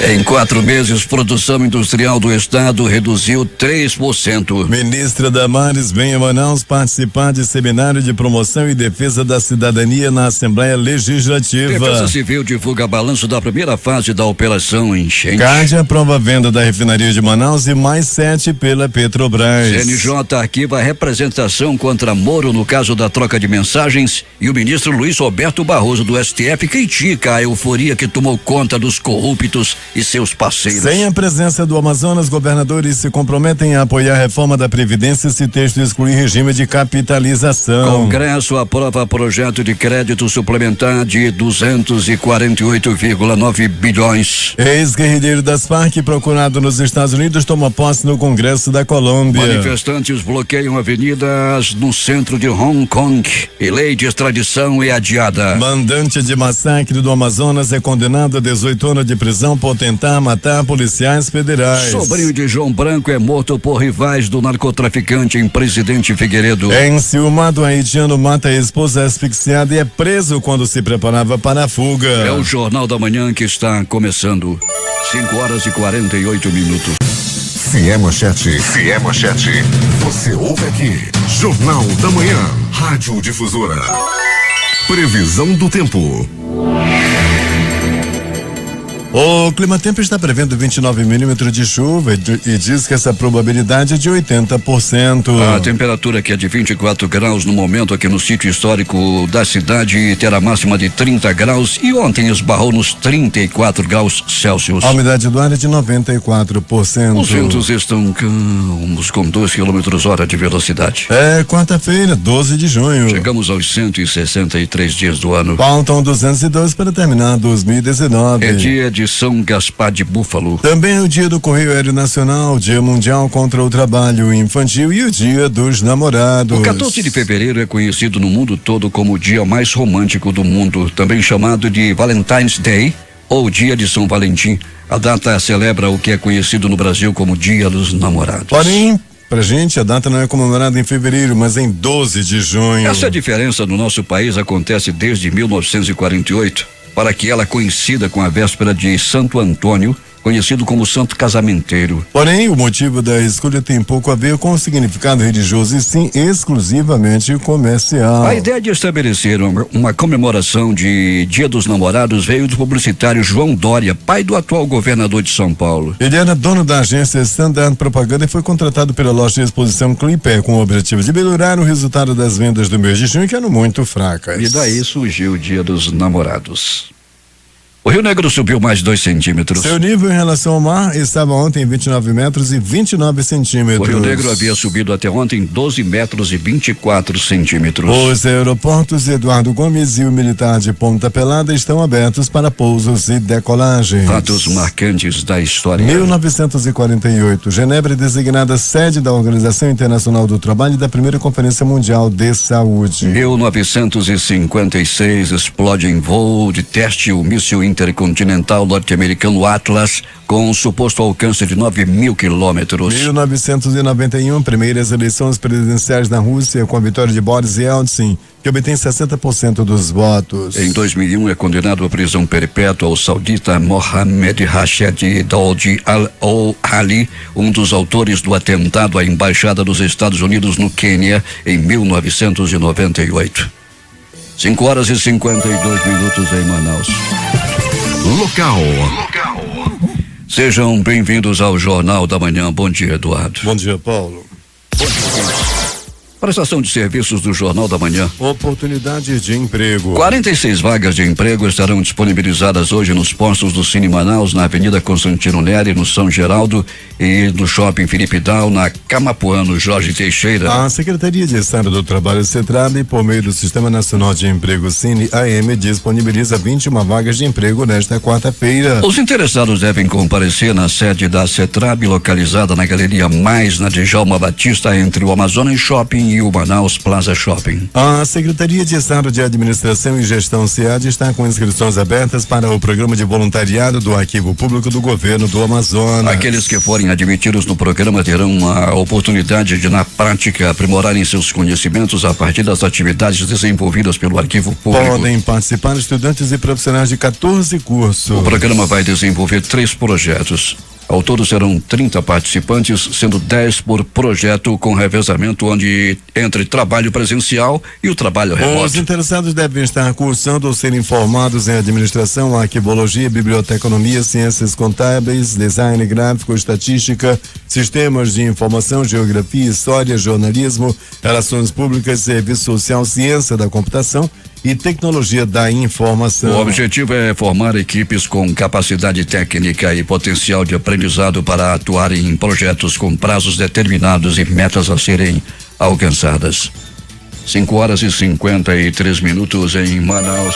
Em 4 meses, produção industrial do estado reduziu 3%. Ministra Damares vem a Manaus participar de seminário de promoção e defesa da cidadania na Assembleia Legislativa. Defesa Civil divulga balanço da primeira fase da operação enchente. CAD aprova a venda da refinaria de Manaus e mais 7 pela Petrobras. CNJ arquiva a representação contra Moro no caso da troca de mensagens e o ministro Luiz Roberto Barroso do STF critica a euforia que tomou conta dos corruptos e seus parceiros. Sem a presença do Amazonas, governadores se comprometem a apoiar a reforma da Previdência se texto excluir regime de capitalização. Congresso aprova projeto de crédito suplementar de 248,9 bilhões. Ex-guerrilheiro das Farc procurado nos Estados Unidos toma posse no Congresso da Colômbia. Manifestantes bloqueiam avenidas no centro de Hong Kong e lei de extradição é adiada. Mandante de massacre do Amazonas é condenado a 18 anos de prisão por tentar matar policiais federais. Sobrinho de João Branco é morto por rivais do narcotraficante em Presidente Figueiredo. Enciumado haitiano mata a esposa asfixiada e é preso quando se preparava para a fuga. É o Jornal da Manhã que está começando. 5h48. Se é manchete, você ouve aqui. Jornal da Manhã, Rádio Difusora. Previsão do tempo. O Climatempo está prevendo 29 milímetros de chuva e diz que essa probabilidade é de 80%. A temperatura que é de 24 graus no momento aqui no sítio histórico da cidade terá máxima de 30 graus e ontem esbarrou nos 34 graus Celsius. A umidade do ar é de 94%. Os ventos estão calmos com 2 km/h de velocidade. É quarta-feira, 12 de junho. Chegamos aos 163 dias do ano. Faltam 202 para terminar 2019. É dia de São Gaspar de Búfalo. Também é o dia do Correio Aéreo Nacional, Dia Mundial contra o Trabalho Infantil e o Dia dos Namorados. O 14 de fevereiro é conhecido no mundo todo como o dia mais romântico do mundo, também chamado de Valentine's Day ou Dia de São Valentim. A data celebra o que é conhecido no Brasil como Dia dos Namorados. Porém, pra gente, a data não é comemorada em fevereiro, mas em 12 de junho. Essa diferença no nosso país acontece desde 1948. Para que ela coincida com a véspera de Santo Antônio, conhecido como Santo Casamenteiro. Porém, o motivo da escolha tem pouco a ver com o significado religioso e sim exclusivamente comercial. A ideia de estabelecer uma comemoração de Dia dos Namorados veio do publicitário João Dória, pai do atual governador de São Paulo. Ele era dono da agência Standard Propaganda e foi contratado pela loja de exposição Clipper com o objetivo de melhorar o resultado das vendas do mês de junho, que eram muito fracas. E daí surgiu o Dia dos Namorados. O Rio Negro subiu mais 2 centímetros. Seu nível em relação ao mar estava ontem em 29 metros e 29 centímetros. O Rio Negro havia subido até ontem 12 metros e 24 centímetros. Os aeroportos Eduardo Gomes e o militar de Ponta Pelada estão abertos para pousos e decolagens. Fatos marcantes da história. 1948, Genebra é designada sede da Organização Internacional do Trabalho e da primeira Conferência Mundial de Saúde. 1956, explode em voo de teste o míssil intercontinental norte-americano Atlas com um suposto alcance de 9.000 quilômetros. 1991, primeiras eleições presidenciais na Rússia com a vitória de Boris Yeltsin, que obtém 60% dos votos. Em 2001 é condenado à prisão perpétua ao saudita Mohammed Rashid Daoud Al-Ali, um dos autores do atentado à embaixada dos Estados Unidos no Quênia em 1998. 5h52 em Manaus. Local. Sejam bem-vindos ao Jornal da Manhã. Bom dia, Eduardo. Bom dia, Paulo. Prestação de serviços do Jornal da Manhã. Oportunidade de emprego. 46 vagas de emprego estarão disponibilizadas hoje nos postos do Cine Manaus, na Avenida Constantino Neri, no São Geraldo, e no Shopping Felipe Dal, na Camapuano Jorge Teixeira. A Secretaria de Estado do Trabalho CETRAB, por meio do Sistema Nacional de Emprego Cine AM, disponibiliza 21 vagas de emprego nesta quarta-feira. Os interessados devem comparecer na sede da CETRAB, localizada na Galeria Mais, na Djalma Batista, entre o Amazonas Shopping New Manaus Plaza Shopping. A Secretaria de Estado de Administração e Gestão SEAD está com inscrições abertas para o programa de voluntariado do Arquivo Público do Governo do Amazonas. Aqueles que forem admitidos no programa terão a oportunidade de, na prática, aprimorarem seus conhecimentos a partir das atividades desenvolvidas pelo Arquivo Público. Podem participar estudantes e profissionais de 14 cursos. O programa vai desenvolver 3 projetos. Ao todo serão 30 participantes, sendo 10 por projeto, com revezamento entre trabalho presencial e o trabalho remoto. Os interessados devem estar cursando ou serem formados em administração, arquivologia, biblioteconomia, ciências contábeis, design gráfico, estatística, sistemas de informação, geografia, história, jornalismo, relações públicas, serviço social, ciência da computação e tecnologia da informação. O objetivo é formar equipes com capacidade técnica e potencial de aprendizado para atuar em projetos com prazos determinados e metas a serem alcançadas. 5h53 em Manaus.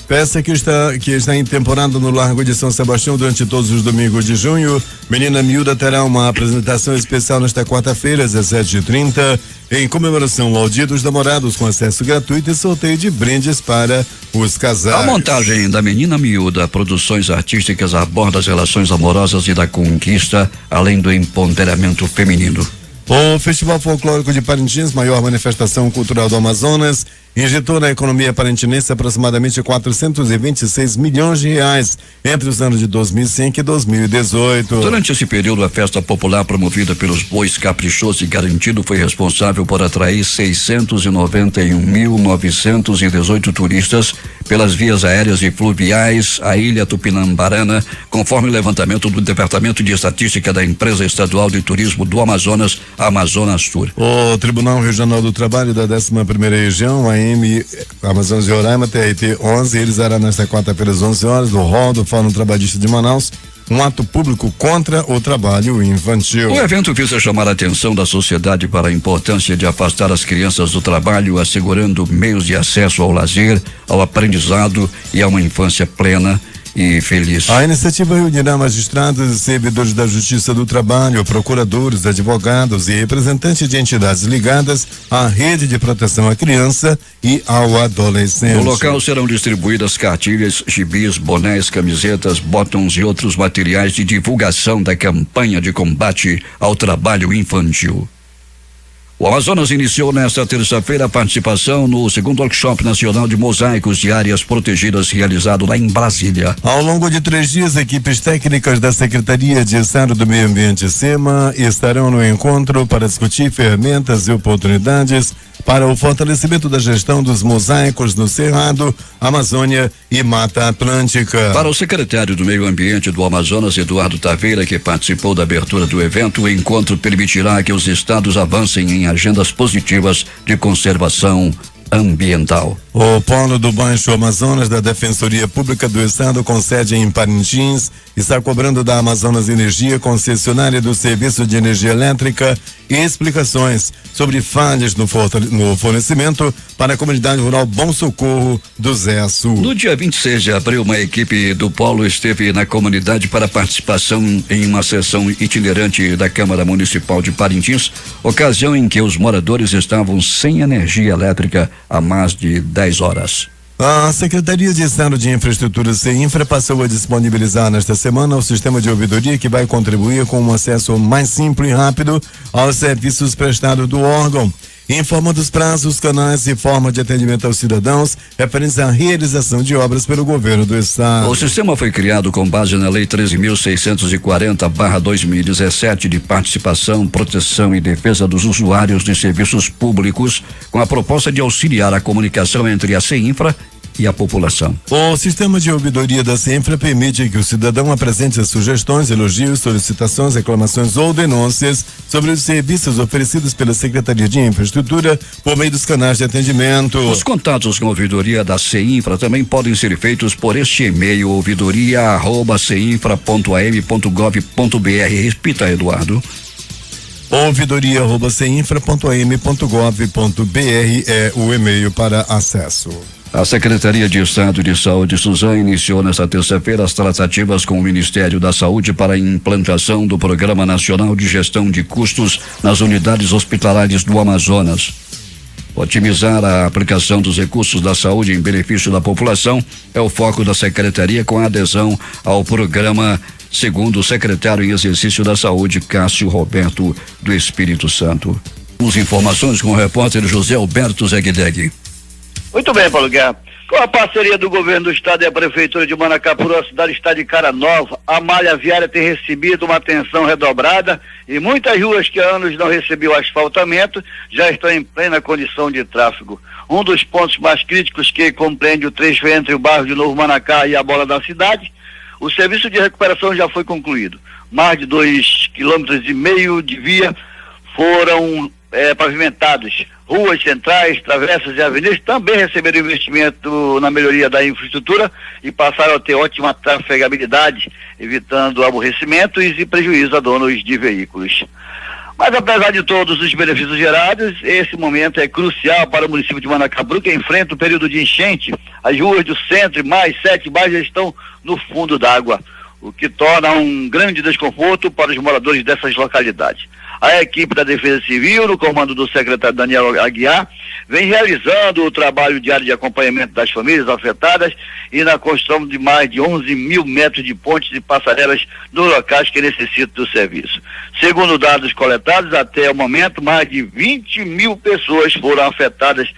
Peça que está em temporada no Largo de São Sebastião durante todos os domingos de junho. Menina Miúda terá uma apresentação especial nesta quarta-feira, às 17h30, em comemoração ao Dia dos Namorados, com acesso gratuito e sorteio de brindes para os casais. A montagem da Menina Miúda, produções artísticas aborda as relações amorosas e da conquista, além do empoderamento feminino. O Festival Folclórico de Parintins, maior manifestação cultural do Amazonas, injetou na economia parintinense aproximadamente 426 milhões de reais entre os anos de 2005 e 2018. Durante esse período, a festa popular promovida pelos Bois Caprichoso e Garantido foi responsável por atrair 691.918 turistas pelas vias aéreas e fluviais à ilha Tupinambarana, conforme o levantamento do Departamento de Estatística da Empresa Estadual de Turismo do Amazonas, Amazonas Tour. O Tribunal Regional do Trabalho da 11ª Região, Amazonas de Roraima, TRT 11, realizará nesta quarta-feira às 11 horas, no hall do Fórum Trabalhista de Manaus, um ato público contra o trabalho infantil. O evento visa chamar a atenção da sociedade para a importância de afastar as crianças do trabalho, assegurando meios de acesso ao lazer, ao aprendizado e a uma infância plena e feliz. A iniciativa reunirá magistrados e servidores da Justiça do Trabalho, procuradores, advogados e representantes de entidades ligadas à rede de proteção à criança e ao adolescente. No local serão distribuídas cartilhas, gibis, bonés, camisetas, botões e outros materiais de divulgação da campanha de combate ao trabalho infantil. O Amazonas iniciou nesta terça-feira a participação no 2º Workshop Nacional de Mosaicos de Áreas Protegidas, realizado lá em Brasília. Ao longo de 3 dias, equipes técnicas da Secretaria de Estado do Meio Ambiente, SEMA, estarão no encontro para discutir ferramentas e oportunidades para o fortalecimento da gestão dos mosaicos no Cerrado, Amazônia e Mata Atlântica. Para o secretário do Meio Ambiente do Amazonas, Eduardo Taveira, que participou da abertura do evento, o encontro permitirá que os estados avancem em agendas positivas de conservação ambiental. O Polo do Baixo Amazonas da Defensoria Pública do Estado, com sede em Parintins, está cobrando da Amazonas Energia, concessionária do Serviço de Energia Elétrica, explicações sobre falhas no fornecimento para a comunidade rural Bom Socorro do Zé Sul. No dia 26 de abril, uma equipe do Polo esteve na comunidade para participação em uma sessão itinerante da Câmara Municipal de Parintins, ocasião em que os moradores estavam sem energia elétrica há mais de 10 horas. A Secretaria de Estado de Infraestrutura, CEINFRA, passou a disponibilizar nesta semana o sistema de ouvidoria que vai contribuir com um acesso mais simples e rápido aos serviços prestados do órgão, informando os prazos, canais e forma de atendimento aos cidadãos referentes à realização de obras pelo governo do estado. O sistema foi criado com base na Lei 13.640/2017 de participação, proteção e defesa dos usuários de serviços públicos, com a proposta de auxiliar a comunicação entre a CEINFRA e a população. O sistema de ouvidoria da CEINFRA permite que o cidadão apresente sugestões, elogios, solicitações, reclamações ou denúncias sobre os serviços oferecidos pela Secretaria de Infraestrutura por meio dos canais de atendimento. Os contatos com a ouvidoria da CEINFRA também podem ser feitos por este e-mail: ouvidoria@ceinfra.am.gov.br. Repita, Eduardo. Ouvidoria@ceinfra.am.gov.br é o e-mail para acesso. A Secretaria de Estado de Saúde, Suzano, iniciou nesta terça-feira as tratativas com o Ministério da Saúde para a implantação do Programa Nacional de Gestão de Custos nas unidades hospitalares do Amazonas. Otimizar a aplicação dos recursos da saúde em benefício da população é o foco da Secretaria, com a adesão ao programa, segundo o secretário em exercício da Saúde, Cássio Roberto do Espírito Santo. As informações com o repórter José Alberto Zegdeg. Muito bem, Paulo Guerra. Com a parceria do governo do estado e a prefeitura de Manacapuru, a cidade está de cara nova. A malha viária tem recebido uma atenção redobrada e muitas ruas que há anos não recebiam asfaltamento já estão em plena condição de tráfego. Um dos pontos mais críticos, que compreende o trecho entre o bairro de Novo Manacá e a bola da cidade, o serviço de recuperação já foi concluído. Mais de 2,5 km de via foram pavimentados. Ruas centrais, travessas e avenidas também receberam investimento na melhoria da infraestrutura e passaram a ter ótima trafegabilidade, evitando aborrecimentos e prejuízo a donos de veículos. Mas apesar de todos os benefícios gerados, esse momento é crucial para o município de Manacapuru, que enfrenta o período de enchente. As ruas do centro e mais 7 bairros estão no fundo d'água, o que torna um grande desconforto para os moradores dessas localidades. A equipe da Defesa Civil, no comando do secretário Daniel Aguiar, vem realizando o trabalho diário de acompanhamento das famílias afetadas e na construção de mais de 11 mil metros de pontes e passarelas nos locais que necessitam do serviço. Segundo dados coletados, até o momento, mais de 20 mil pessoas foram afetadas,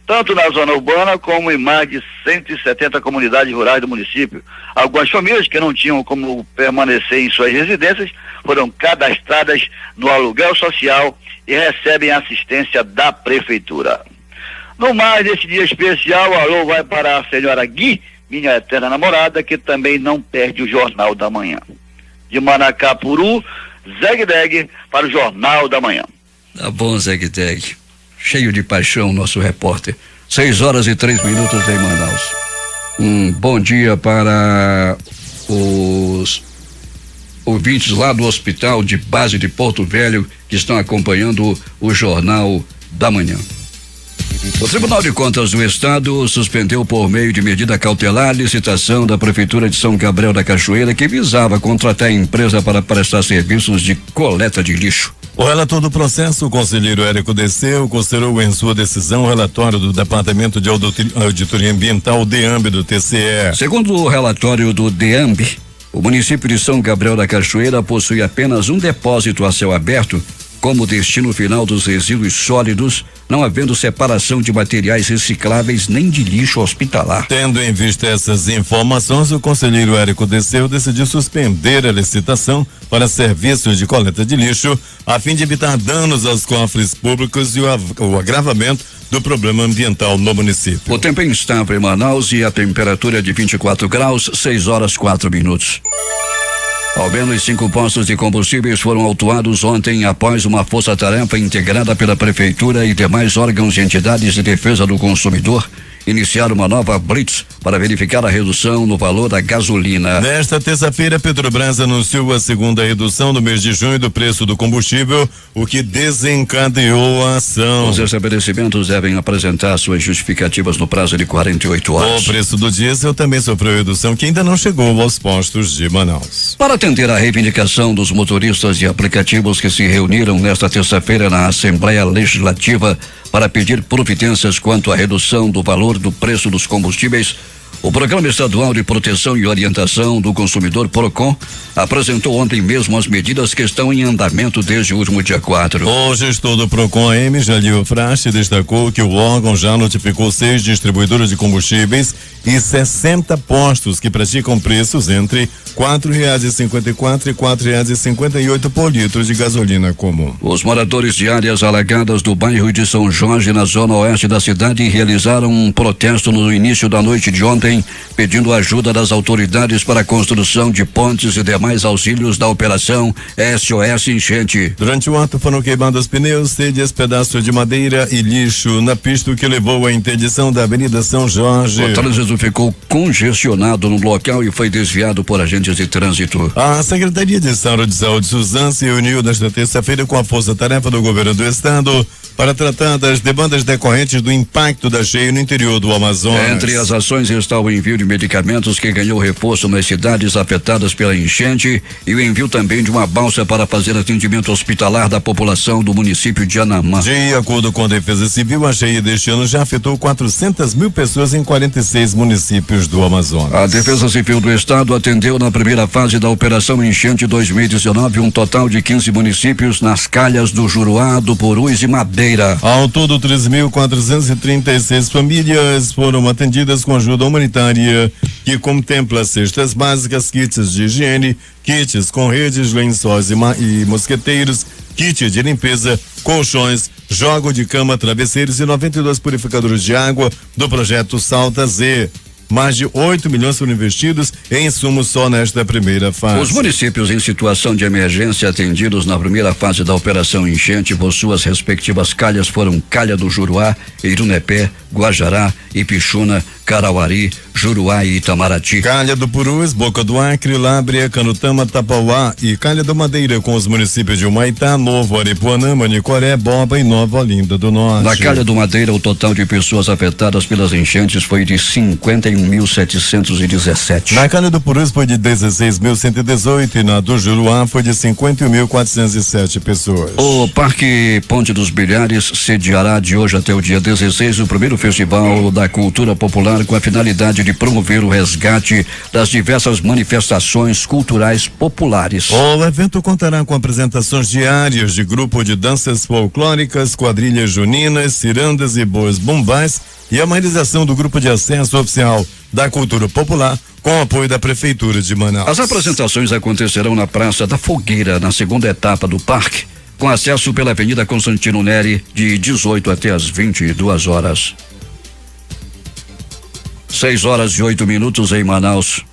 tanto na zona urbana como em mais de 170 comunidades rurais do município. Algumas famílias que não tinham como permanecer em suas residências foram cadastradas no aluguel social e recebem assistência da prefeitura. No mais, nesse dia especial, o alô vai para a senhora Gui, minha eterna namorada, que também não perde o Jornal da Manhã. De Manacapuru, Zegdeg para o Jornal da Manhã. Tá bom, Zegdeg. Cheio de paixão, nosso repórter. 6h03 em Manaus. Um bom dia para os ouvintes lá do Hospital de Base de Porto Velho, que estão acompanhando o Jornal da Manhã. O Tribunal de Contas do Estado suspendeu, por meio de medida cautelar, a licitação da Prefeitura de São Gabriel da Cachoeira, que visava contratar a empresa para prestar serviços de coleta de lixo. O relator do processo, o conselheiro Érico Desceu, considerou em sua decisão o relatório do Departamento de Auditoria Ambiental, DEAMB, do TCE. Segundo o relatório do DEAMB, o município de São Gabriel da Cachoeira possui apenas um depósito a céu aberto como destino final dos resíduos sólidos, não havendo separação de materiais recicláveis nem de lixo hospitalar. Tendo em vista essas informações, o conselheiro Érico Desceu decidiu suspender a licitação para serviços de coleta de lixo, a fim de evitar danos aos cofres públicos e o agravamento do problema ambiental no município. O tempo é instável em Manaus e a temperatura é de 24 graus, 6h04. Ao menos 5 postos de combustíveis foram autuados ontem após uma força-tarefa integrada pela Prefeitura e demais órgãos e entidades de defesa do consumidor iniciar uma nova blitz para verificar a redução no valor da gasolina. Nesta terça-feira, Petrobras anunciou a segunda redução no mês de junho do preço do combustível, o que desencadeou a ação. Os estabelecimentos devem apresentar suas justificativas no prazo de 48 horas. O preço do diesel também sofreu redução, que ainda não chegou aos postos de Manaus. Para atender à reivindicação dos motoristas de aplicativos que se reuniram nesta terça-feira na Assembleia Legislativa para pedir providências quanto à redução do valor do preço dos combustíveis, o Programa Estadual de Proteção e Orientação do Consumidor, PROCON, apresentou ontem mesmo as medidas que estão em andamento desde o último dia 4. O gestor do PROCON, AM Jalil Frache, destacou que o órgão já notificou 6 distribuidoras de combustíveis e 60 postos que praticam preços entre R$4,54 e R$4,58 por litro de gasolina comum. Os moradores de áreas alagadas do bairro de São Jorge, na zona oeste da cidade, realizaram um protesto no início da noite de ontem, pedindo ajuda das autoridades para a construção de pontes e demais auxílios da operação SOS Enchente. Durante o ato foram queimados pneus, telhas, pedaços de madeira e lixo na pista, que levou à interdição da Avenida São Jorge. O trânsito ficou congestionado no local e foi desviado por agentes de trânsito. A Secretaria de Estado de Saúde, Suzano, se reuniu nesta terça-feira com a Força Tarefa do Governo do Estado para tratar das demandas decorrentes do impacto da cheia no interior do Amazonas. Entre as ações está o envio de medicamentos que ganhou reforço nas cidades afetadas pela enchente e o envio também de uma balsa para fazer atendimento hospitalar da população do município de Anamã. De acordo com a Defesa Civil, a cheia deste ano já afetou 400 mil pessoas em 46 municípios do Amazonas. A Defesa Civil do Estado atendeu na primeira fase da Operação Enchente 2019 um total de 15 municípios nas calhas do Juruá, do Purus e Madeira. Ao todo, 3.436 famílias foram atendidas com ajuda humanitária, que contempla cestas básicas, kits de higiene, kits com redes, lençóis e mosqueteiros, kit de limpeza, colchões, jogo de cama, travesseiros e 92 purificadores de água do projeto Salta Z. Mais de 8 milhões foram investidos em insumos só nesta primeira fase. Os municípios em situação de emergência atendidos na primeira fase da Operação Enchente por suas respectivas calhas foram Calha do Juruá, Irunepé, Guajará, Ipixuna, Carauari, Juruá e Itamaraty. Calha do Purus, Boca do Acre, Lábrea, Canutama, Tapauá e Calha da Madeira, com os municípios de Humaitá, Novo Aripuanã, Manicoré, Boba e Nova Olinda do Norte. Na Calha do Madeira, o total de pessoas afetadas pelas enchentes foi de 51.717. Na Calha do Purus foi de 16.118 e na do Juruá foi de 51.407 pessoas. O Parque Ponte dos Bilhares sediará de hoje até o dia 16 o primeiro Festival da Cultura Popular com a finalidade de promover o resgate das diversas manifestações culturais populares. O evento contará com apresentações diárias de grupo de danças folclóricas, quadrilhas juninas, cirandas e bois bombais e a realização do grupo de acesso oficial da cultura popular com apoio da Prefeitura de Manaus. As apresentações acontecerão na Praça da Fogueira, na segunda etapa do parque, com acesso pela Avenida Constantino Neri de 18 até as 22 horas. 6:08 em Manaus.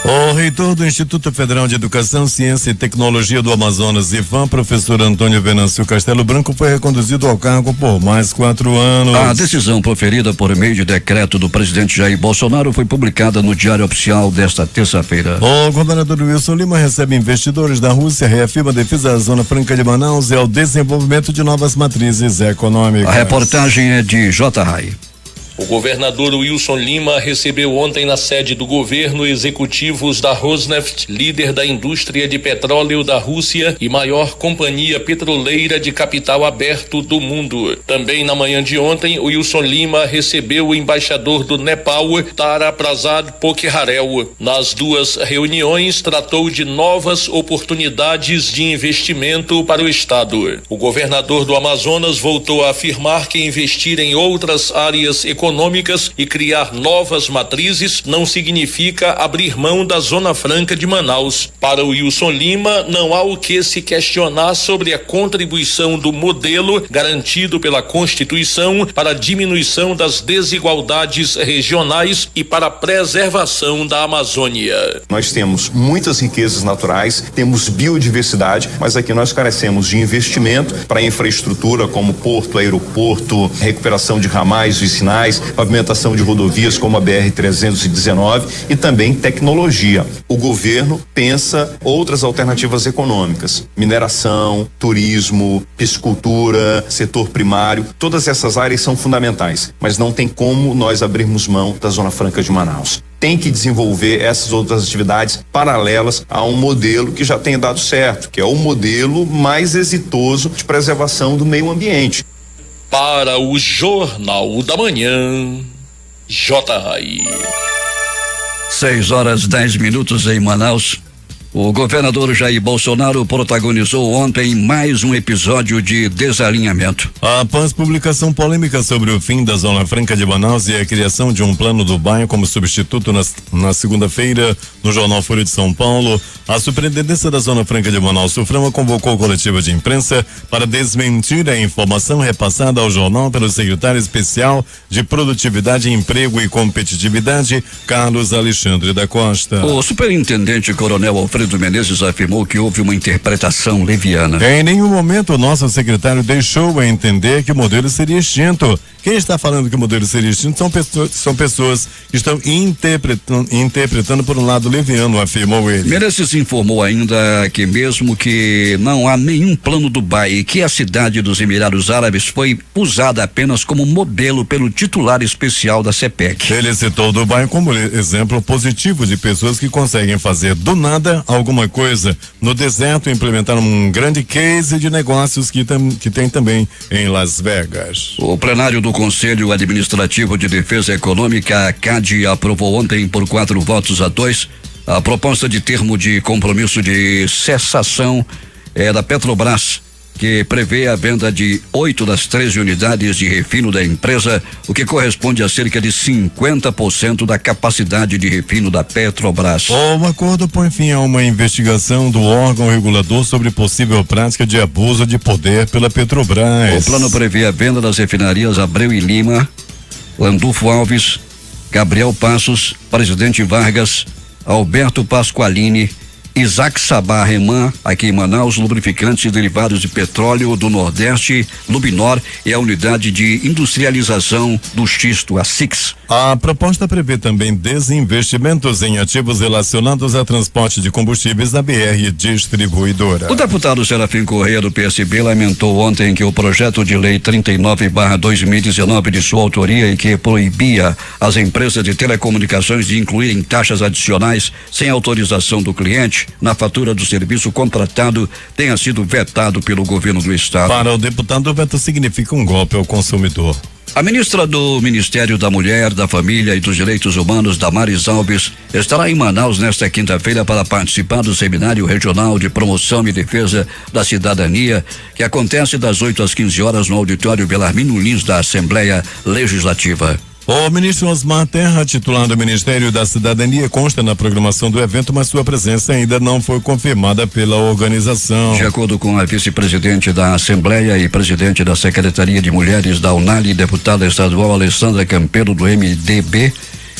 O reitor do Instituto Federal de Educação, Ciência e Tecnologia do Amazonas, IFAM, professor Antônio Venâncio Castelo Branco, foi reconduzido ao cargo por mais 4 anos. A decisão proferida por meio de decreto do presidente Jair Bolsonaro foi publicada no Diário Oficial desta terça-feira. O governador Wilson Lima recebe investidores da Rússia, reafirma a defesa da Zona Franca de Manaus e ao desenvolvimento de novas matrizes econômicas. A reportagem é de J. Rai. O governador Wilson Lima recebeu ontem na sede do governo executivos da Rosneft, líder da indústria de petróleo da Rússia e maior companhia petroleira de capital aberto do mundo. Também na manhã de ontem, Wilson Lima recebeu o embaixador do Nepal, Tara Prasad Pokharel. Nas duas reuniões, tratou de novas oportunidades de investimento para o estado. O governador do Amazonas voltou a afirmar que investir em outras áreas econômicas e criar novas matrizes não significa abrir mão da Zona Franca de Manaus. Para o Wilson Lima, não há o que se questionar sobre a contribuição do modelo garantido pela Constituição para a diminuição das desigualdades regionais e para a preservação da Amazônia. Nós temos muitas riquezas naturais, temos biodiversidade, mas aqui nós carecemos de investimento para infraestrutura como porto, aeroporto, recuperação de ramais vicinais, pavimentação de rodovias como a BR-319 e também tecnologia. O governo pensa outras alternativas econômicas, mineração, turismo, piscicultura, setor primário, todas essas áreas são fundamentais, mas não tem como nós abrirmos mão da Zona Franca de Manaus. Tem que desenvolver essas outras atividades paralelas a um modelo que já tenha dado certo, que é o modelo mais exitoso de preservação do meio ambiente. Para o Jornal da Manhã, J. Rai. 6:10 em Manaus. O governador Jair Bolsonaro protagonizou ontem mais um episódio de desalinhamento. Após publicação polêmica sobre o fim da Zona Franca de Manaus e a criação de um plano do bairro como substituto na segunda-feira no jornal Folha de São Paulo, a Superintendência da Zona Franca de Manaus, Suframa, convocou coletiva de imprensa para desmentir a informação repassada ao jornal pelo secretário especial de Produtividade, Emprego e Competitividade, Carlos Alexandre da Costa. O superintendente coronel Alfredo Menezes afirmou que houve uma interpretação leviana. Em nenhum momento o nosso secretário deixou a entender que o modelo seria extinto. Quem está falando que o modelo seria extinto são pessoas que estão interpretando por um lado leviano, afirmou ele. Menezes informou ainda que mesmo que não há nenhum plano Dubai e que a cidade dos Emirados Árabes foi usada apenas como modelo pelo titular especial da CPEC. Ele citou Dubai como exemplo positivo de pessoas que conseguem fazer do nada alguma coisa no deserto e implementar um grande case de negócios que tem também em Las Vegas. O plenário do Conselho Administrativo de Defesa Econômica, CAD, aprovou ontem por 4-2 a proposta de termo de compromisso de cessação da Petrobras, que prevê a venda de 8 das 13 unidades de refino da empresa, o que corresponde a cerca de 50% da capacidade de refino da Petrobras. O acordo põe fim a uma investigação do órgão regulador sobre possível prática de abuso de poder pela Petrobras. O plano prevê a venda das refinarias Abreu e Lima, Landulfo Alves, Gabriel Passos, Presidente Vargas, Alberto Pasqualini, Isaac Sabá Reman, aqui em Manaus, lubrificantes e derivados de petróleo do Nordeste, Lubinor e a unidade de industrialização do xisto, a SIX. A proposta prevê também desinvestimentos em ativos relacionados a transporte de combustíveis da BR Distribuidora. O deputado Serafim Correia do PSB lamentou ontem que o projeto de lei 39/2019 de sua autoria e que proibia as empresas de telecomunicações de incluírem taxas adicionais sem autorização do cliente na fatura do serviço contratado tenha sido vetado pelo governo do estado. Para o deputado, o veto significa um golpe ao consumidor. A ministra do Ministério da Mulher, da Família e dos Direitos Humanos, Damares Alves, estará em Manaus nesta quinta-feira para participar do Seminário Regional de Promoção e Defesa da Cidadania, que acontece das 8 às 15 horas no auditório Belarmino Lins da Assembleia Legislativa. O ministro Osmar Terra, titular do Ministério da Cidadania, consta na programação do evento, mas sua presença ainda não foi confirmada pela organização. De acordo com a vice-presidente da Assembleia e presidente da Secretaria de Mulheres da UNALI, deputada estadual Alessandra Campelo, do MDB,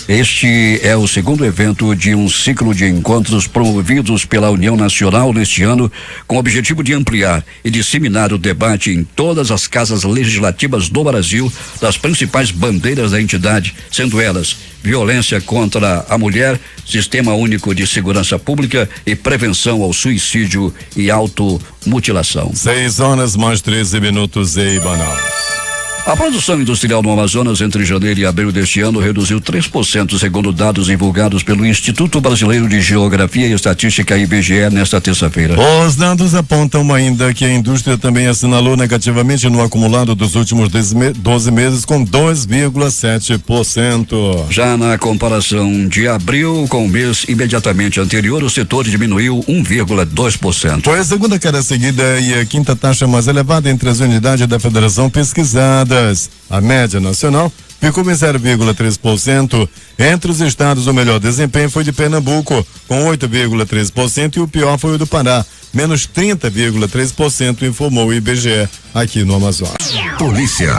este é o segundo evento de um ciclo de encontros promovidos pela União Nacional neste ano, com o objetivo de ampliar e disseminar o debate em todas as casas legislativas do Brasil das principais bandeiras da entidade, sendo elas violência contra a mulher, Sistema Único de Segurança Pública e prevenção ao suicídio e automutilação. 6:13 em Manaus. A produção industrial no Amazonas entre janeiro e abril deste ano reduziu 3%, segundo dados divulgados pelo Instituto Brasileiro de Geografia e Estatística, IBGE, nesta terça-feira. Os dados apontam ainda que a indústria também assinalou negativamente no acumulado dos últimos 12 meses, com 2,7%. Já na comparação de abril com o mês imediatamente anterior, o setor diminuiu 1,2%. Foi a segunda queda seguida e a quinta taxa mais elevada entre as unidades da federação pesquisadas. A média nacional ficou em 0,3%. Entre os estados, o melhor desempenho foi de Pernambuco, com 8,3%, e o pior foi o do Pará, menos 30,3%, informou o IBGE aqui no Amazonas. Polícia.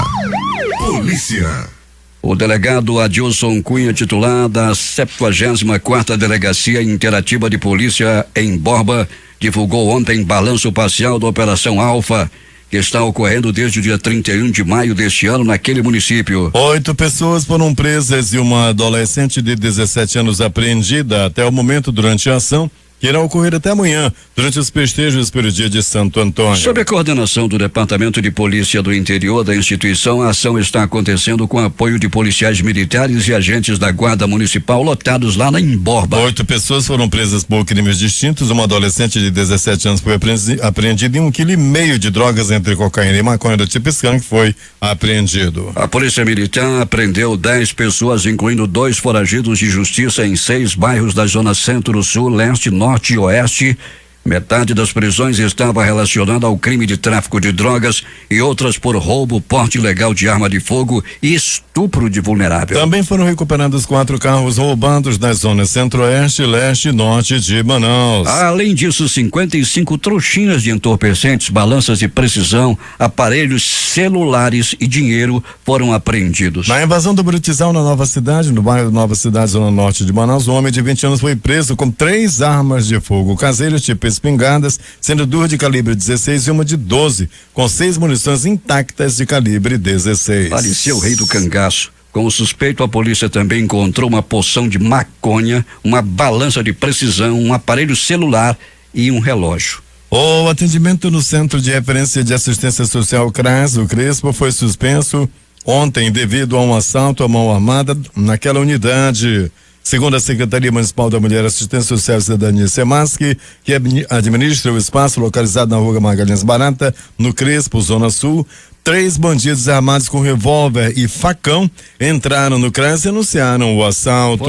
O delegado Adilson Cunha, titular da 74ª Delegacia Interativa de Polícia em Borba, divulgou ontem balanço parcial da Operação Alfa, que está ocorrendo desde o dia 31 de maio deste ano naquele município. 8 pessoas foram presas e uma adolescente de 17 anos apreendida até o momento durante a ação, que irá ocorrer até amanhã, durante os festejos pelo dia de Santo Antônio. Sob a coordenação do Departamento de Polícia do Interior da instituição, a ação está acontecendo com apoio de policiais militares e agentes da Guarda Municipal lotados lá na Emborba. 8 pessoas foram presas por crimes distintos. Uma adolescente de 17 anos foi apreendida e 1,5 kg de drogas entre cocaína e maconha do tipo skunk foi apreendido. A Polícia Militar apreendeu 10 pessoas, incluindo 2 foragidos de justiça em 6 bairros da Zona Centro, Sul, Leste, Norte e Oeste. Metade das prisões estava relacionada ao crime de tráfico de drogas e outras por roubo, porte ilegal de arma de fogo e estupro de vulnerável. Também foram recuperados 4 carros roubados nas zonas Centro-Oeste, Leste e Norte de Manaus. Além disso, 55 trouxinhas de entorpecentes, balanças de precisão, aparelhos celulares e dinheiro foram apreendidos. Na invasão do Brutizal, na Nova Cidade, no bairro Nova Cidade, zona norte de Manaus, um homem de 20 anos foi preso com 3 armas de fogo caseiras tipo espingardas, sendo 2 de calibre 16 e uma de 12, com 6 munições intactas de calibre 16. Parecia o rei do cangaço. Com o suspeito, a polícia também encontrou uma porção de maconha, uma balança de precisão, um aparelho celular e um relógio. O atendimento no Centro de Referência de Assistência Social CRAS, o Crespo, foi suspenso ontem devido a um assalto à mão armada naquela unidade. Segundo a Secretaria Municipal da Mulher, Assistência Social e Cidadania, SEMASC, que administra o espaço localizado na Rua Magalhães Barata, no Crespo, Zona Sul, 3 bandidos armados com revólver e facão entraram no CRAS e anunciaram o assalto.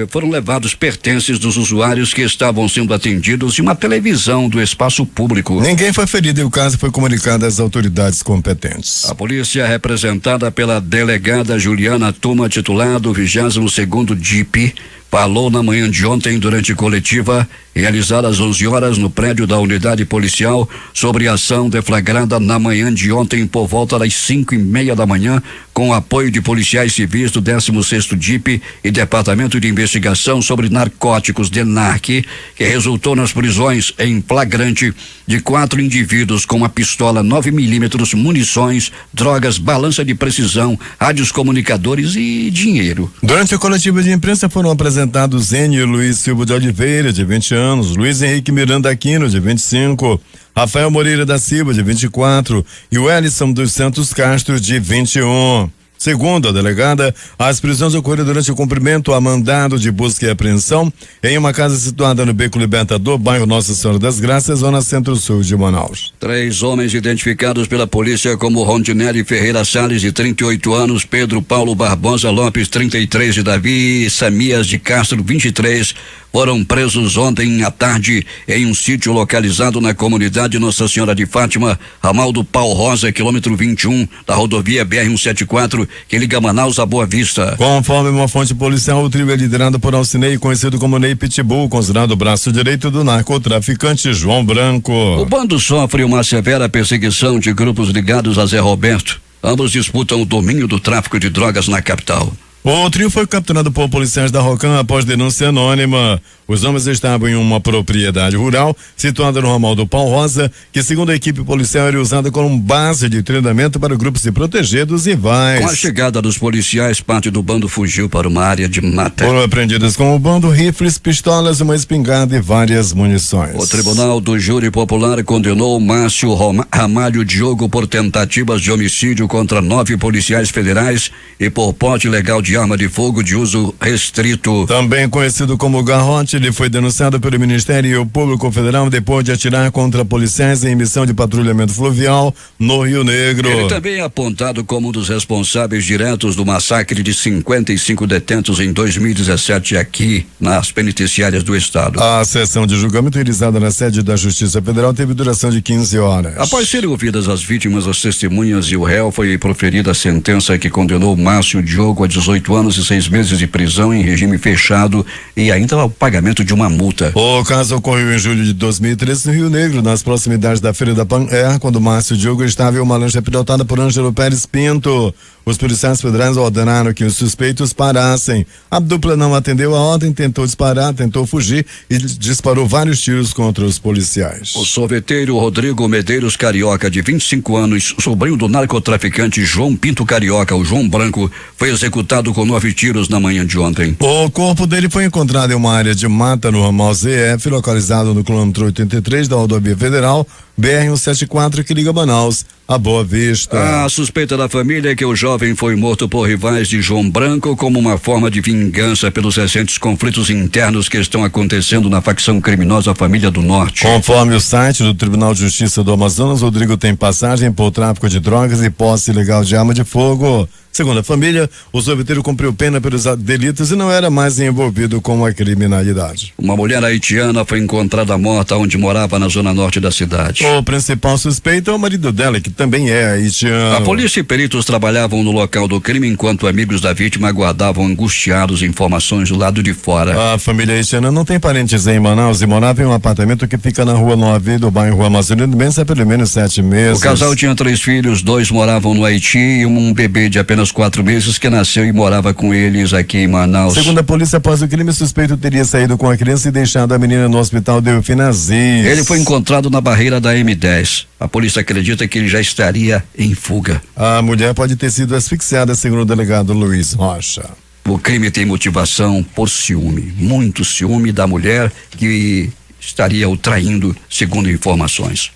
Foram levados pertences dos usuários que estavam sendo atendidos de uma televisão do espaço público. Ninguém foi ferido e o caso foi comunicado às autoridades competentes. A polícia, representada pela delegada Juliana Tuma, titular do 22º DIP, falou na manhã de ontem durante coletiva realizada às 11 horas no prédio da unidade policial sobre a ação deflagrada na manhã de ontem por volta das 5:30 da manhã, com o apoio de policiais civis do 16º DIP e Departamento de Investigação sobre Narcóticos, DENARC, que resultou nas prisões em flagrante de 4 indivíduos com uma pistola 9mm, munições, drogas, balança de precisão, rádios comunicadores e dinheiro. Durante a coletiva de imprensa foram apresentados Enio Luiz Silva de Oliveira, de 20 anos, Luiz Henrique Miranda Aquino, de 25, Rafael Moreira da Silva, de 24 e o Ellison dos Santos Castro, de 21. Segundo a delegada, as prisões ocorreram durante o cumprimento a mandado de busca e apreensão em uma casa situada no Beco Libertador, bairro Nossa Senhora das Graças, zona centro-sul de Manaus. 3 homens identificados pela polícia como Rondinelli Ferreira Salles, de 38 anos, Pedro Paulo Barbosa Lopes, 33, e Davi Samias de Castro, 23, foram presos ontem à tarde em um sítio localizado na comunidade Nossa Senhora de Fátima, ramal do Pau Rosa, quilômetro 21 da rodovia BR-174, que liga Manaus a Boa Vista. Conforme uma fonte policial, o trio é liderado por Alcinei, conhecido como Ney Pitbull, considerado o braço direito do narcotraficante João Branco. O bando sofre uma severa perseguição de grupos ligados a Zé Roberto. Ambos disputam o domínio do tráfico de drogas na capital. O trio foi capturado por policiais da Rocan após denúncia anônima. Os homens estavam em uma propriedade rural situada no ramal do Pau Rosa, que, segundo a equipe policial, era usada como base de treinamento para grupos se proteger dos rivais. Com a chegada dos policiais, parte do bando fugiu para uma área de mata. Foram apreendidas com o bando rifles, pistolas, uma espingarda e várias munições. O Tribunal do Júri Popular condenou Márcio Ramalho Diogo por tentativas de homicídio contra 9 policiais federais e por porte ilegal de arma de fogo de uso restrito. Também conhecido como Garrote, ele foi denunciado pelo Ministério Público Federal depois de atirar contra policiais em missão de patrulhamento fluvial no Rio Negro. Ele também é apontado como um dos responsáveis diretos do massacre de 55 detentos em 2017 aqui nas penitenciárias do estado. A sessão de julgamento realizada na sede da Justiça Federal teve duração de 15 horas. Após serem ouvidas as vítimas, as testemunhas e o réu, foi proferida a sentença que condenou Márcio Diogo a 18 anos e 6 meses de prisão em regime fechado e ainda ao pagamento de uma multa. O caso ocorreu em julho de 2013 no Rio Negro, nas proximidades da Feira da Pan-Air, quando Márcio Diogo estava em uma lancha pilotada por Ângelo Pérez Pinto. Os policiais federais ordenaram que os suspeitos parassem. A dupla não atendeu a ordem, tentou disparar, tentou fugir e disparou vários tiros contra os policiais. O sorveteiro Rodrigo Medeiros Carioca, de 25 anos, sobrinho do narcotraficante João Pinto Carioca, o João Branco, foi executado com 9 tiros na manhã de ontem. O corpo dele foi encontrado em uma área de mata no ramal ZF, localizado no quilômetro 83 da rodovia federal BR-174, que liga Manaus a Boa Vista. A suspeita da família é que o jovem foi morto por rivais de João Branco como uma forma de vingança pelos recentes conflitos internos que estão acontecendo na facção criminosa Família do Norte. Conforme o site do Tribunal de Justiça do Amazonas, Rodrigo tem passagem por tráfico de drogas e posse ilegal de arma de fogo. Segundo a família, o sorveteiro cumpriu pena pelos delitos e não era mais envolvido com a criminalidade. Uma mulher haitiana foi encontrada morta onde morava na zona norte da cidade. O principal suspeito é o marido dela, que também é haitiano. A polícia e peritos trabalhavam no local do crime enquanto amigos da vítima aguardavam angustiados informações do lado de fora. A família haitiana não tem parentes em Manaus e morava em um apartamento que fica na Rua 9 do bairro Amazônia há pelo menos 7 meses. O casal tinha 3 filhos, 2 moravam no Haiti e um bebê de apenas apenas 4 meses, que nasceu e morava com eles aqui em Manaus. Segundo a polícia, após o crime, o suspeito teria saído com a criança e deixado a menina no hospital Delfim Aziz. Ele foi encontrado na barreira da M10. A polícia acredita que ele já estaria em fuga. A mulher pode ter sido asfixiada, segundo o delegado Luiz Rocha. O crime tem motivação por ciúme, muito ciúme da mulher que estaria o traindo, segundo informações.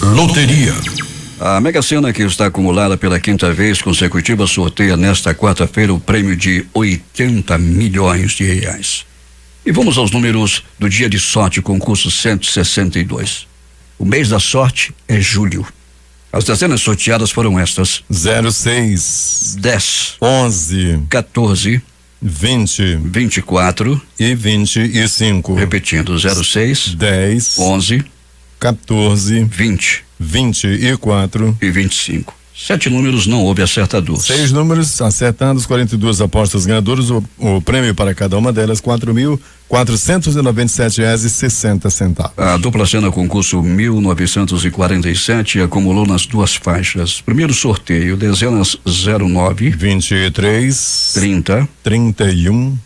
Loteria. A Mega Sena, que está acumulada pela 5ª vez consecutiva, sorteia nesta quarta-feira o prêmio de 80 milhões de reais. E vamos aos números do dia de sorte, concurso 162. O mês da sorte é julho. As dezenas sorteadas foram estas: 06, 10, 11, 14, 20 24 e 25. Repetindo, 06, 10, 11, 14, 20 24 e 25. 7 números, não houve acertador. 6 números acertados, 42 apostas ganhadoras. O prêmio para cada uma delas, R$4.497,60. A dupla Sena concurso 1947 acumulou nas duas faixas. Primeiro sorteio, dezenas 09, 23, 30, 31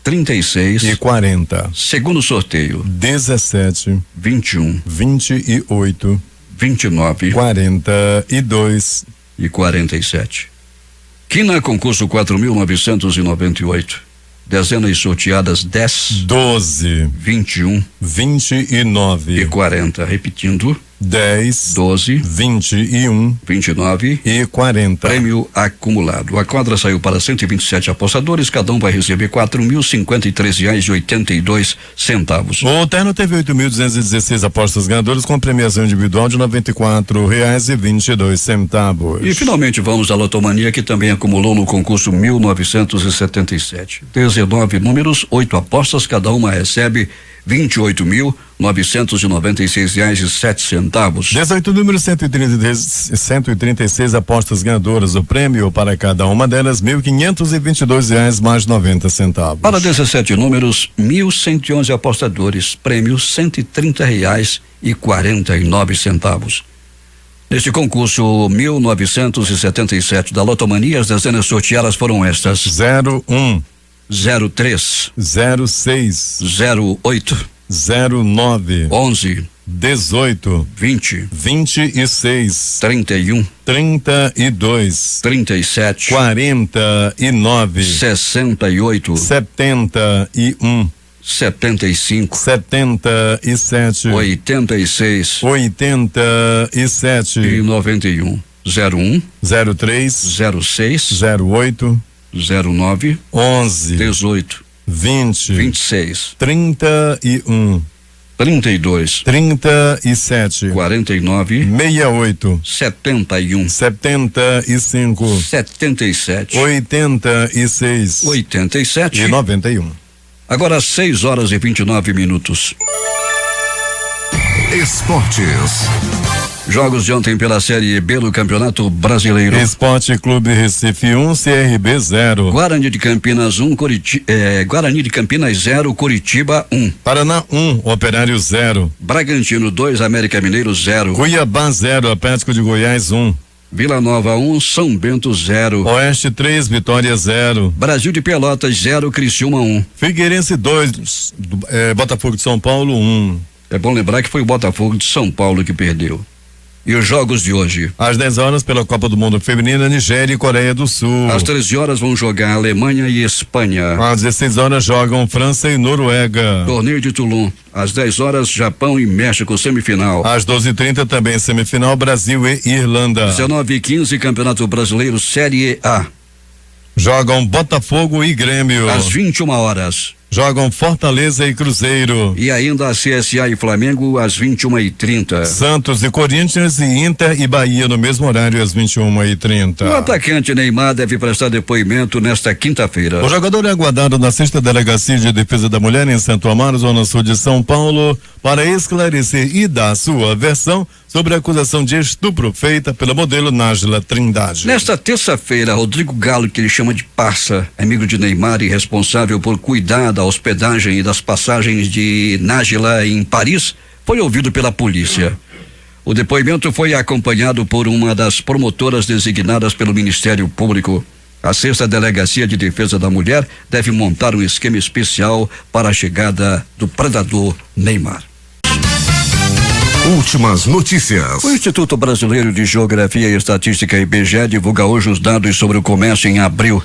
36 e 40. Segundo sorteio, 17, 21, 28, 29 42 e 47. Quina concurso 4.998. Dezenas sorteadas 10, 12, 21 29 e 40. Repetindo, 10, 12, 21 29 e 40. Prêmio acumulado. A quadra saiu para 127 apostadores, cada um vai receber R$4.053,82. O terno teve 8.216 apostas ganhadoras com premiação individual de R$94,22. E finalmente vamos à Lotomania, que também acumulou no concurso 1977. 19 números, 8 apostas, cada uma recebe R$28.996,07. 18 números, 136 apostas ganhadoras. O prêmio para cada uma delas, R$1.522 mais 90 centavos. Para 17 números, 1.111 apostadores, prêmio R$130,49. Neste concurso 1977 da Lotomania, as dezenas sorteadas foram estas: 01, 03, 06, 08, 09, 11, 18, 20, 26, 31, 32, 37, 49, 68, 71, 75, 77, 86 87 e 91. 01, 03, 06, 08, 09, 11, 18, 20, 26, 31, 32, 37, 49, 68, 71, 75, 77, 86 87 e 91. Agora 6h29. Esportes. Jogos de ontem pela Série B do Campeonato Brasileiro. Esporte Clube Recife 1, CRB 0. Guarani de Campinas 1, Guarani de Campinas 0, Curitiba 1. Paraná 1, Operário 0. Bragantino 2, América Mineiro 0. Cuiabá 0, Atlético de Goiás 1. Vila Nova 1, São Bento 0. Oeste 3, Vitória 0. Brasil de Pelotas 0, Criciúma 1. Figueirense 2, Botafogo de São Paulo 1. É bom lembrar que foi o Botafogo de São Paulo que perdeu. E os jogos de hoje? Às 10 horas, pela Copa do Mundo Feminina, Nigéria e Coreia do Sul. Às 13 horas vão jogar Alemanha e Espanha. Às 16 horas jogam França e Noruega. Torneio de Toulon. Às 10 horas, Japão e México, semifinal. Às 12h30 também semifinal, Brasil e Irlanda. 19h15, Campeonato Brasileiro Série A. Jogam Botafogo e Grêmio. Às 21 horas. Jogam Fortaleza e Cruzeiro. E ainda a CSA e Flamengo às 21h30. Santos e Corinthians e Inter e Bahia no mesmo horário às 21h30. O atacante Neymar deve prestar depoimento nesta quinta-feira. O jogador é aguardado na 6ª Delegacia de Defesa da Mulher em Santo Amaro, zona sul de São Paulo, para esclarecer e dar sua versão sobre a acusação de estupro feita pela modelo Nájila Trindade. Nesta terça-feira, Rodrigo Galo, que ele chama de parça, amigo de Neymar e responsável por cuidar da hospedagem e das passagens de Nájila em Paris, foi ouvido pela polícia. O depoimento foi acompanhado por uma das promotoras designadas pelo Ministério Público. A 6ª Delegacia de Defesa da Mulher deve montar um esquema especial para a chegada do predador Neymar. Últimas notícias. O Instituto Brasileiro de Geografia e Estatística, IBGE, divulga hoje os dados sobre o comércio em abril.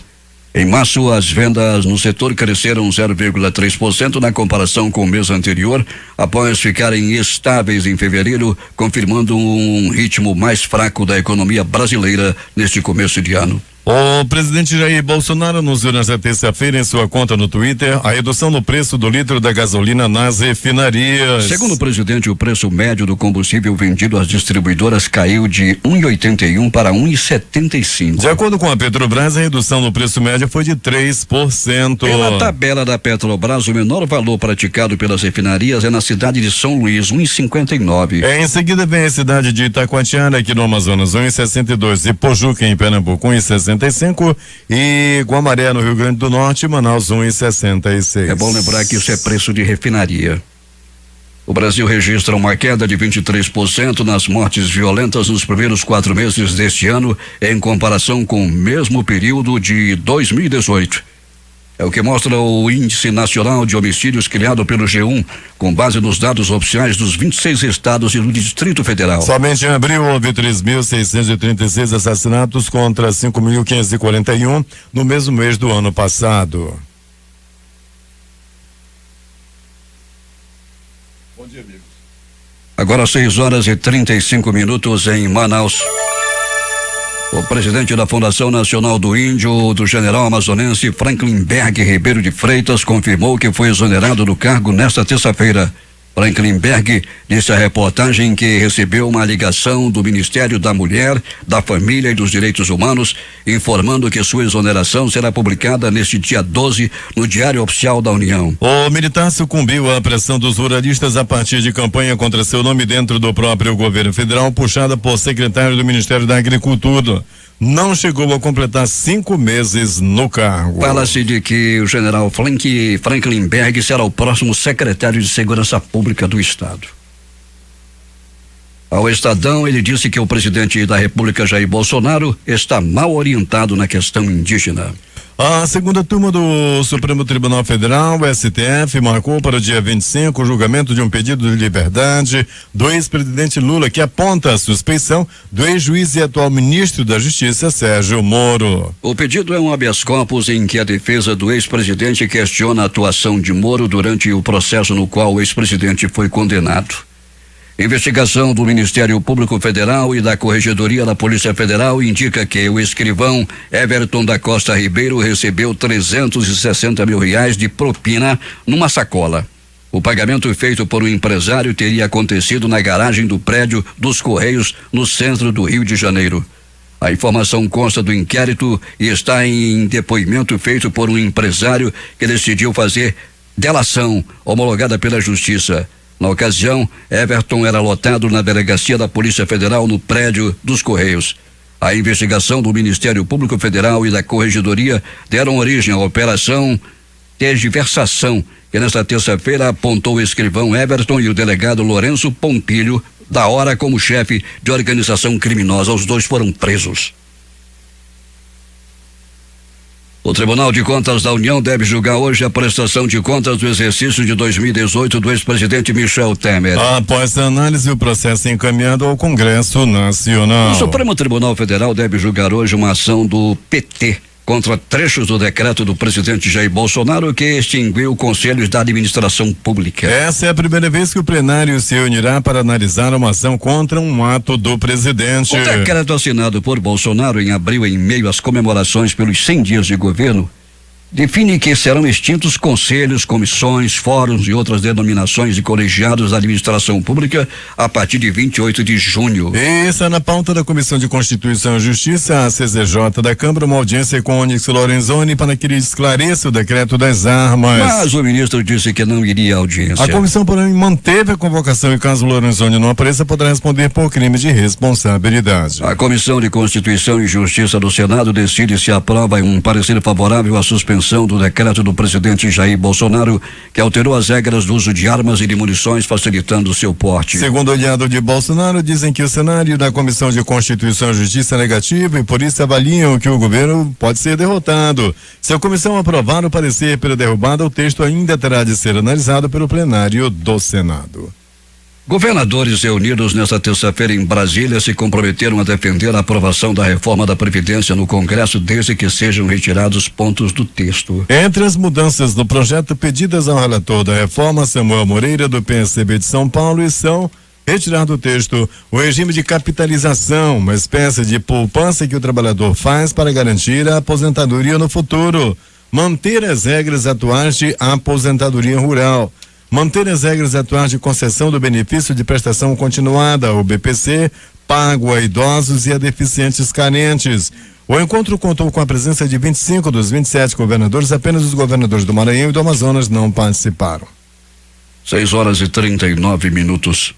Em março, as vendas no setor cresceram 0,3% na comparação com o mês anterior, após ficarem estáveis em fevereiro, confirmando um ritmo mais fraco da economia brasileira neste começo de ano. O presidente Jair Bolsonaro anunciou nesta terça-feira em sua conta no Twitter a redução no preço do litro da gasolina nas refinarias. Segundo o presidente, o preço médio do combustível vendido às distribuidoras caiu de 1,81 para 1,75. De acordo com a Petrobras, a redução no preço médio foi de 3%. Pela tabela da Petrobras, o menor valor praticado pelas refinarias é na cidade de São Luís, 1,59. Em seguida vem a cidade de Itacoatiara, aqui no Amazonas, 1,62, e Pojuca, em Pernambuco, 1,65, e Guamaré, no Rio Grande do Norte, Manaus, 1,66. É bom lembrar que isso é preço de refinaria. O Brasil registra uma queda de 23% nas mortes violentas nos primeiros 4 meses deste ano, em comparação com o mesmo período de 2018. É o que mostra o Índice Nacional de Homicídios criado pelo G1, com base nos dados oficiais dos 26 estados e do Distrito Federal. Somente em abril houve 3.636 assassinatos contra 5.541 no mesmo mês do ano passado. Bom dia, amigos. Agora 6h35 em Manaus. O presidente da Fundação Nacional do Índio, do general amazonense Franklin Berg Ribeiro de Freitas, confirmou que foi exonerado do cargo nesta terça-feira. Franklin Berg disse à reportagem que recebeu uma ligação do Ministério da Mulher, da Família e dos Direitos Humanos, informando que sua exoneração será publicada neste dia 12 no Diário Oficial da União. O militar sucumbiu à pressão dos ruralistas a partir de campanha contra seu nome dentro do próprio governo federal, puxada por secretário do Ministério da Agricultura. Não chegou a completar 5 meses no cargo. Fala-se de que o general Franklin Berg será o próximo secretário de Segurança Pública do Estado. Ao Estadão, ele disse que o presidente da República, Jair Bolsonaro, está mal orientado na questão indígena. A segunda turma do Supremo Tribunal Federal, o STF, marcou para o dia 25 o julgamento de um pedido de liberdade do ex-presidente Lula, que aponta a suspeição do ex-juiz e atual ministro da Justiça, Sérgio Moro. O pedido é um habeas corpus em que a defesa do ex-presidente questiona a atuação de Moro durante o processo no qual o ex-presidente foi condenado. Investigação do Ministério Público Federal e da Corregedoria da Polícia Federal indica que o escrivão Everton da Costa Ribeiro recebeu R$360 mil de propina numa sacola. O pagamento feito por um empresário teria acontecido na garagem do prédio dos Correios, no centro do Rio de Janeiro. A informação consta do inquérito e está em depoimento feito por um empresário que decidiu fazer delação homologada pela Justiça. Na ocasião, Everton era lotado na delegacia da Polícia Federal no prédio dos Correios. A investigação do Ministério Público Federal e da Corregedoria deram origem à operação Tergiversação, que nesta terça-feira apontou o escrivão Everton e o delegado Lourenço Pompilho da Hora como chefe de organização criminosa. Os dois foram presos. O Tribunal de Contas da União deve julgar hoje a prestação de contas do exercício de 2018 do ex-presidente Michel Temer. Após a análise, o processo é encaminhado ao Congresso Nacional. O Supremo Tribunal Federal deve julgar hoje uma ação do PT contra trechos do decreto do presidente Jair Bolsonaro que extinguiu conselhos da administração pública. Essa é a primeira vez que o plenário se reunirá para analisar uma ação contra um ato do presidente. O decreto assinado por Bolsonaro em abril, em meio às comemorações pelos 100 dias de governo, define que serão extintos conselhos, comissões, fóruns e outras denominações de colegiados da administração pública a partir de 28 de junho. Está na pauta da Comissão de Constituição e Justiça, a CCJ da Câmara, uma audiência com Onyx Lorenzoni para que ele esclareça o decreto das armas. Mas o ministro disse que não iria à audiência. A comissão, porém, manteve a convocação e caso Lorenzoni não apareça, poderá responder por crime de responsabilidade. A Comissão de Constituição e Justiça do Senado decide se aprova um parecer favorável à suspensão suspensão do decreto do presidente Jair Bolsonaro, que alterou as regras do uso de armas e de munições, facilitando seu porte. Segundo o aliado de Bolsonaro, dizem que o cenário da Comissão de Constituição e Justiça é negativo e por isso avaliam que o governo pode ser derrotado. Se a comissão aprovar o parecer pela derrubada, o texto ainda terá de ser analisado pelo plenário do Senado. Governadores reunidos nesta terça-feira em Brasília se comprometeram a defender a aprovação da reforma da Previdência no Congresso, desde que sejam retirados pontos do texto. Entre as mudanças do projeto pedidas ao relator da reforma, Samuel Moreira, do PSDB de São Paulo, são retirar do texto o regime de capitalização, uma espécie de poupança que o trabalhador faz para garantir a aposentadoria no futuro, manter as regras atuais de aposentadoria rural, manter as regras atuais de concessão do benefício de prestação continuada, o BPC, pago a idosos e a deficientes carentes. O encontro contou com a presença de 25 dos 27 governadores, apenas os governadores do Maranhão e do Amazonas não participaram. 6:39.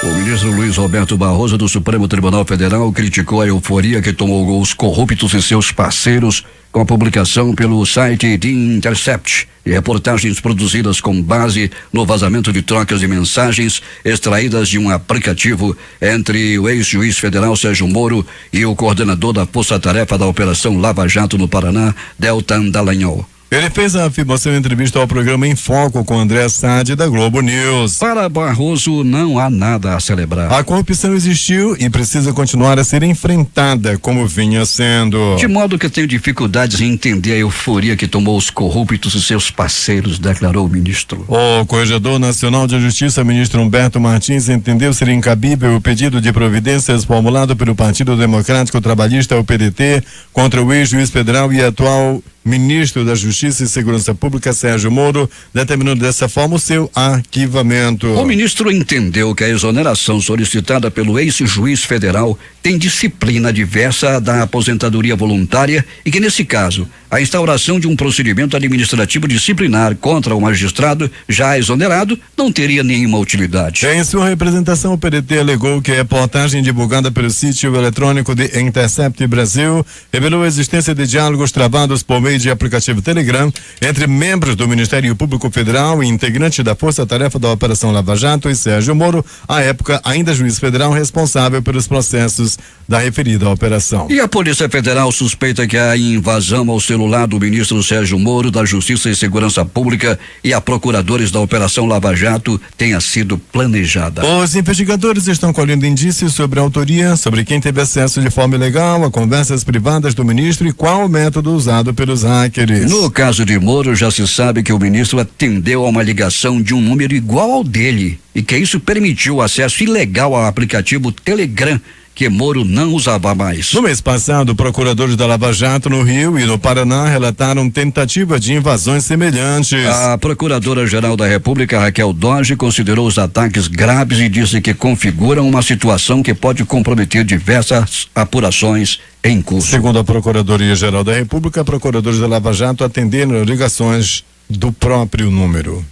O ministro Luiz Roberto Barroso, do Supremo Tribunal Federal, criticou a euforia que tomou os corruptos e seus parceiros com a publicação pelo site The Intercept e reportagens produzidas com base no vazamento de trocas de mensagens extraídas de um aplicativo entre o ex-juiz federal Sérgio Moro e o coordenador da Força-Tarefa da Operação Lava Jato no Paraná, Deltan Dallagnol. Ele fez a afirmação em entrevista ao programa Em Foco com André Sade, da Globo News. Para Barroso, não há nada a celebrar. A corrupção existiu e precisa continuar a ser enfrentada como vinha sendo. De modo que tenho dificuldades em entender a euforia que tomou os corruptos e seus parceiros, declarou o ministro. O Corregedor Nacional de Justiça, ministro Humberto Martins, entendeu ser incabível o pedido de providências formulado pelo Partido Democrático Trabalhista, o PDT, contra o ex-juiz federal e atual ministro da Justiça e Segurança Pública, Sérgio Moro, determinando dessa forma o seu arquivamento. O ministro entendeu que a exoneração solicitada pelo ex-juiz federal tem disciplina diversa da aposentadoria voluntária e que, nesse caso, a instauração de um procedimento administrativo disciplinar contra o magistrado já exonerado não teria nenhuma utilidade. Em sua representação, o PDT alegou que a reportagem divulgada pelo sítio eletrônico de Intercept Brasil revelou a existência de diálogos travados por meio de aplicativo Telegram entre membros do Ministério Público Federal e integrante da Força-Tarefa da Operação Lava Jato e Sérgio Moro, à época ainda juiz federal responsável pelos processos da referida operação. E a Polícia Federal suspeita que a invasão ao celular do ministro Sérgio Moro, da Justiça e Segurança Pública, e a procuradores da Operação Lava Jato tenha sido planejada. Os investigadores estão colhendo indícios sobre a autoria, sobre quem teve acesso de forma ilegal a conversas privadas do ministro e qual o método usado pelos hackers. No caso de Moro, já se sabe que o ministro atendeu a uma ligação de um número igual ao dele e que isso permitiu o acesso ilegal ao aplicativo Telegram, que Moro não usava mais. No mês passado, procuradores da Lava Jato no Rio e no Paraná relataram tentativa de invasões semelhantes. A Procuradora-Geral da República, Raquel Dodge, considerou os ataques graves e disse que configuram uma situação que pode comprometer diversas apurações em curso. Segundo a Procuradoria-Geral da República, procuradores da Lava Jato atenderam ligações do próprio número.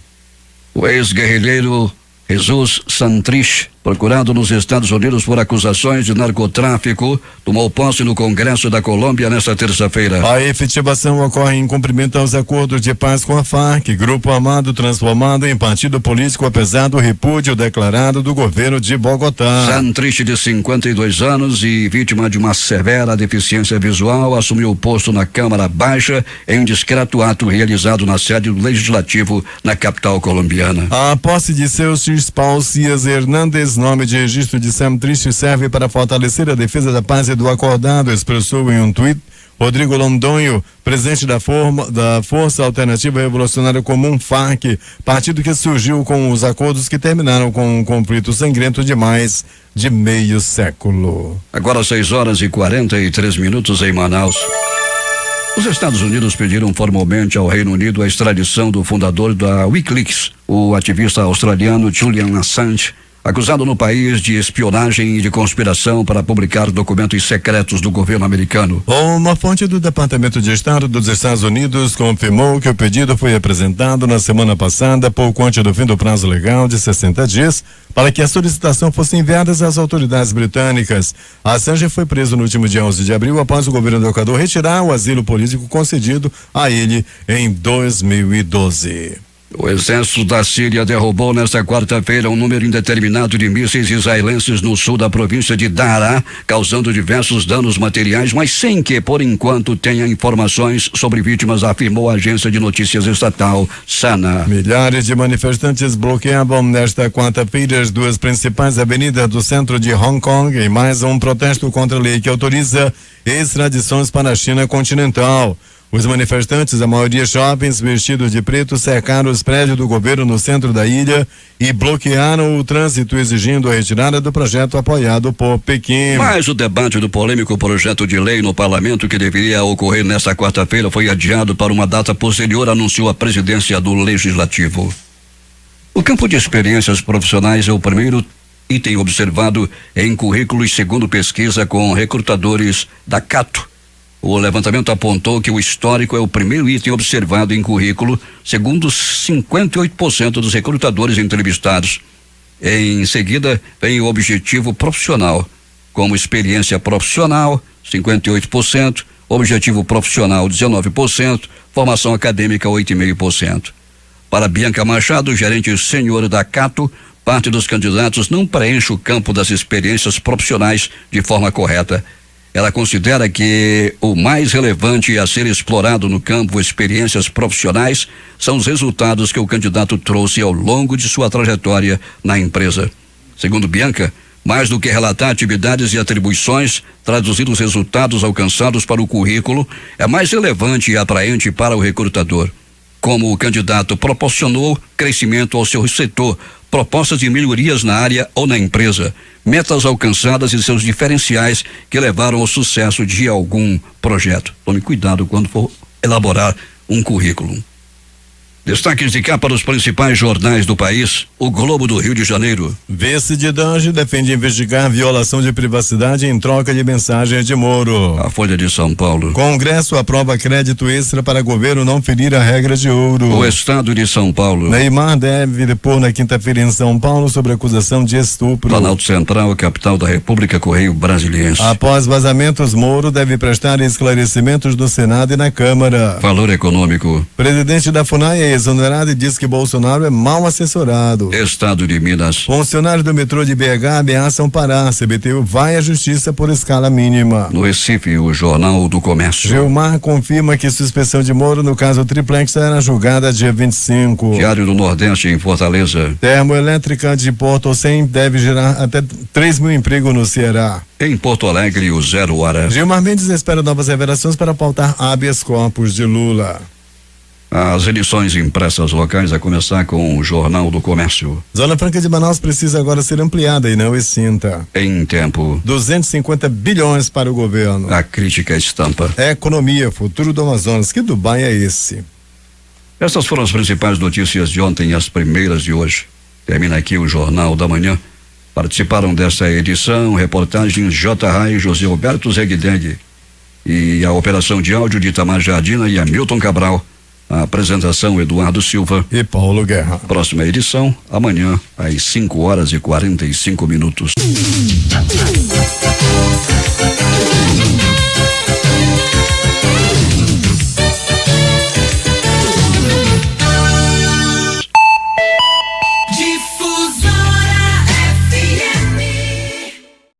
O ex-guerrilheiro Jesus Santrich, procurado nos Estados Unidos por acusações de narcotráfico, tomou posse no Congresso da Colômbia nesta terça-feira. A efetivação ocorre em cumprimento aos acordos de paz com a FARC, grupo armado transformado em partido político, apesar do repúdio declarado do governo de Bogotá. Santrich, de 52 anos e vítima de uma severa deficiência visual, assumiu o posto na Câmara Baixa em um discreto ato realizado na sede do Legislativo na capital colombiana. A posse de Celcis Paucias Hernandes, nome de registro de Santrich, serve para fortalecer a defesa da paz e do acordado, expressou em um tweet Rodrigo Londonho, presidente da Força Alternativa Revolucionária Comum, FARC, partido que surgiu com os acordos que terminaram com um conflito sangrento de mais de meio século. Agora 6:43 em Manaus. Os Estados Unidos pediram formalmente ao Reino Unido a extradição do fundador da Wikileaks, o ativista australiano Julian Assange, acusado no país de espionagem e de conspiração para publicar documentos secretos do governo americano. Uma fonte do Departamento de Estado dos Estados Unidos confirmou que o pedido foi apresentado na semana passada, pouco antes do fim do prazo legal de 60 dias, para que a solicitação fosse enviada às autoridades britânicas. Assange foi preso no último dia 11 de abril após o governo do Equador retirar o asilo político concedido a ele em 2012. O exército da Síria derrubou nesta quarta-feira um número indeterminado de mísseis israelenses no sul da província de Daraa, causando diversos danos materiais, mas sem que, por enquanto, tenha informações sobre vítimas, afirmou a agência de notícias estatal SANA. Milhares de manifestantes bloqueavam nesta quarta-feira as duas principais avenidas do centro de Hong Kong em mais um protesto contra a lei que autoriza extradições para a China continental. Os manifestantes, a maioria jovens vestidos de preto, cercaram os prédios do governo no centro da ilha e bloquearam o trânsito, exigindo a retirada do projeto apoiado por Pequim. Mas o debate do polêmico projeto de lei no parlamento, que deveria ocorrer nesta quarta-feira, foi adiado para uma data posterior, anunciou a presidência do Legislativo. O campo de experiências profissionais é o primeiro item observado em currículos, segundo pesquisa com recrutadores da Cato. O levantamento apontou que o histórico é o primeiro item observado em currículo, segundo 58% dos recrutadores entrevistados. Em seguida, vem o objetivo profissional, como experiência profissional, 58%, objetivo profissional, 19%, formação acadêmica, 8,5%. Para Bianca Machado, gerente sênior da Cato, parte dos candidatos não preenche o campo das experiências profissionais de forma correta. Ela considera que o mais relevante a ser explorado no campo experiências profissionais são os resultados que o candidato trouxe ao longo de sua trajetória na empresa. Segundo Bianca, mais do que relatar atividades e atribuições, traduzir os resultados alcançados para o currículo é mais relevante e atraente para o recrutador. Como o candidato proporcionou crescimento ao seu setor, propostas de melhorias na área ou na empresa, metas alcançadas e seus diferenciais que levaram ao sucesso de algum projeto. Tome cuidado quando for elaborar um currículo. Destaques de capa dos principais jornais do país. O Globo do Rio de Janeiro. Vice de Dange defende investigar violação de privacidade em troca de mensagens de Moro. A Folha de São Paulo. Congresso aprova crédito extra para governo não ferir a regra de ouro. O Estado de São Paulo. Neymar deve depor na quinta-feira em São Paulo sobre acusação de estupro. Planalto Central, capital da República, Correio Brasiliense. Após vazamentos, Moro deve prestar esclarecimentos no Senado e na Câmara. Valor Econômico. Presidente da FUNAI é exonerado e diz que Bolsonaro é mal assessorado. Estado de Minas. Funcionários do metrô de BH ameaçam parar. CBTU vai à justiça por escala mínima. No Recife, o Jornal do Comércio. Gilmar confirma que suspensão de Moro no caso Triplex será julgada dia 25. Diário do Nordeste, em Fortaleza. Termoelétrica de Porto 100 deve gerar até 3 mil empregos no Ceará. Em Porto Alegre, o 0 Hora. Gilmar Mendes espera novas revelações para pautar habeas corpus de Lula. As edições impressas locais, a começar com o Jornal do Comércio. Zona Franca de Manaus precisa agora ser ampliada e não extinta. Em tempo. 250 bilhões para o governo. A crítica estampa. Economia, futuro do Amazonas. Que Dubai é esse? Essas foram as principais notícias de ontem e as primeiras de hoje. Termina aqui o Jornal da Manhã. Participaram desta edição reportagens J. Rai e José Alberto Zegdengue. E a operação de áudio de Itamar Jardina e Hamilton Cabral. A apresentação Eduardo Silva e Paulo Guerra. Próxima edição amanhã às 5 horas e 45 minutos.